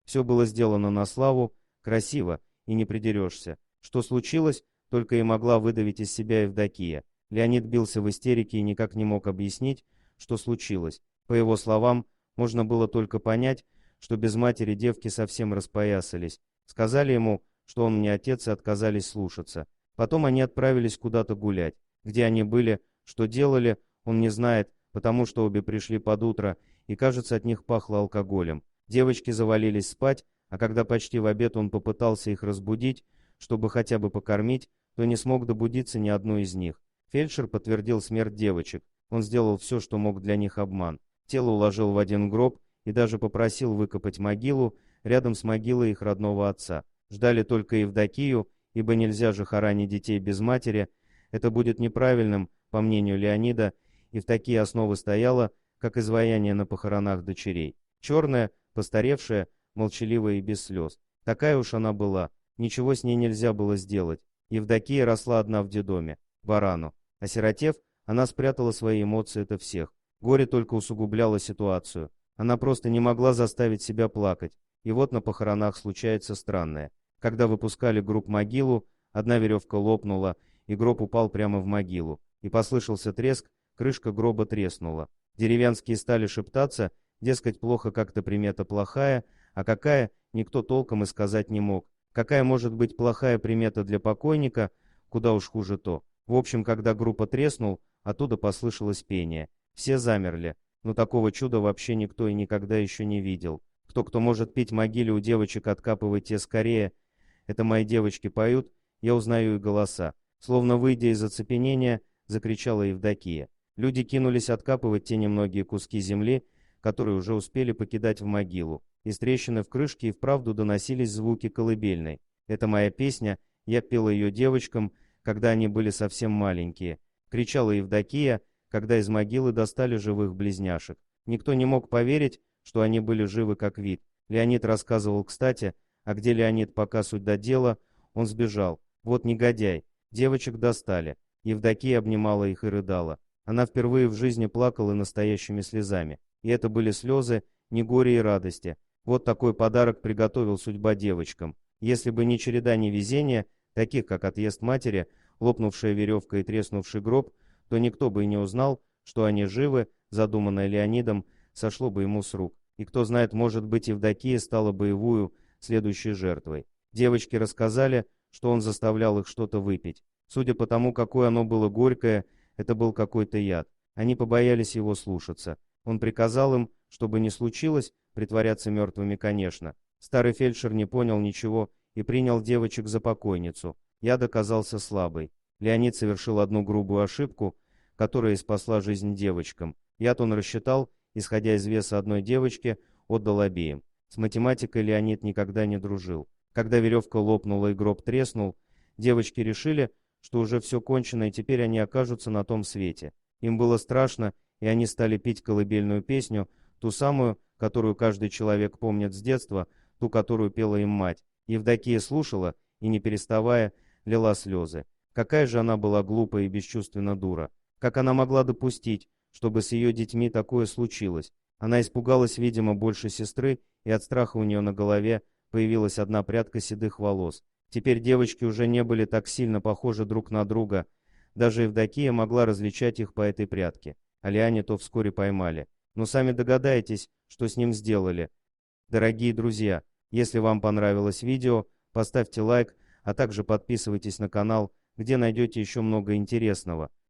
Все было сделано на славу, красиво, и не придерешься. Что случилось, только и могла выдавить из себя Евдокия. Леонид бился в истерике и никак не мог объяснить, что случилось. По его словам, можно было только понять, что без матери девки совсем распоясались. Сказали ему, что он не отец, и отказались слушаться. Потом они отправились куда-то гулять. Где они были, что делали, он не знает, потому что обе пришли под утро, и, кажется, от них пахло алкоголем. Девочки завалились спать, а когда почти в обед он попытался их разбудить, чтобы хотя бы покормить, то не смог добудиться ни одну из них. Фельдшер подтвердил смерть девочек. Он сделал все, что мог для них обман. Тело уложил в один гроб и даже попросил выкопать могилу рядом с могилой их родного отца. Ждали только Евдокию, ибо нельзя же хоронить детей без матери. Это будет неправильным, по мнению Леонида, и в такие основы стояло, как изваяние на похоронах дочерей. Черная, постаревшая, молчаливая и без слез. Такая уж она была. Ничего с ней нельзя было сделать. Евдокия росла одна в детдоме, барану. Осиротев, она спрятала свои эмоции от всех. Горе только усугубляло ситуацию. Она просто не могла заставить себя плакать. И вот на похоронах случается странное. Когда выпускали гроб могилу, одна веревка лопнула, и гроб упал прямо в могилу. И послышался треск, крышка гроба треснула. Деревенские стали шептаться, дескать, плохо как-то примета плохая, а какая, никто толком и сказать не мог. Какая может быть плохая примета для покойника, куда уж хуже то. В общем, когда гроб треснул, оттуда послышалось пение. Все замерли, но такого чуда вообще никто и никогда еще не видел. Кто может пить могиле у девочек, откапывайте скорее. Это мои девочки поют, я узнаю их голоса. Словно выйдя из оцепенения, закричала Евдокия. Люди кинулись откапывать те немногие куски земли, которые уже успели покидать в могилу. Из трещины в крышке и вправду доносились звуки колыбельной. Это моя песня, я пела ее девочкам, когда они были совсем маленькие. Кричала Евдокия, когда из могилы достали живых близняшек. Никто не мог поверить, что они были живы как вид. Леонид рассказывал кстати, а где Леонид, пока суть до дела, он сбежал. Вот негодяй. Девочек достали. Евдокия обнимала их и рыдала. Она впервые в жизни плакала настоящими слезами. И это были слезы не горя и радости. Вот такой подарок приготовил судьба девочкам. Если бы не череда невезения, таких как отъезд матери, лопнувшая веревка и треснувший гроб, то никто бы и не узнал, что они живы, задуманное Леонидом, сошло бы ему с рук. И кто знает, может быть, Евдокия стала боевую следующей жертвой. Девочки рассказали, что он заставлял их что-то выпить. Судя по тому, какое оно было горькое, это был какой-то яд. Они побоялись его слушаться. Он приказал им, чтобы не случилось, притворяться мертвыми, конечно. Старый фельдшер не понял ничего и принял девочек за покойницу. Яд оказался слабый. Леонид совершил одну грубую ошибку, которая и спасла жизнь девочкам. Яд он рассчитал, исходя из веса одной девочки, отдал обеим. С математикой Леонид никогда не дружил. Когда веревка лопнула и гроб треснул, девочки решили, что уже все кончено и теперь они окажутся на том свете. Им было страшно, и они стали петь колыбельную песню, ту самую, которую каждый человек помнит с детства, ту, которую пела им мать. Евдокия слушала и, не переставая, лила слезы. Какая же она была глупая и бесчувственна дура. Как она могла допустить, чтобы с ее детьми такое случилось? Она испугалась, видимо, больше сестры, и от страха у нее на голове появилась одна прядка седых волос. Теперь девочки уже не были так сильно похожи друг на друга. Даже Евдокия могла различать их по этой прядке. А Лиане то вскоре поймали. Но сами догадаетесь, что с ним сделали. Дорогие друзья, если вам понравилось видео, поставьте лайк, а также подписывайтесь на канал, где найдете еще много интересного.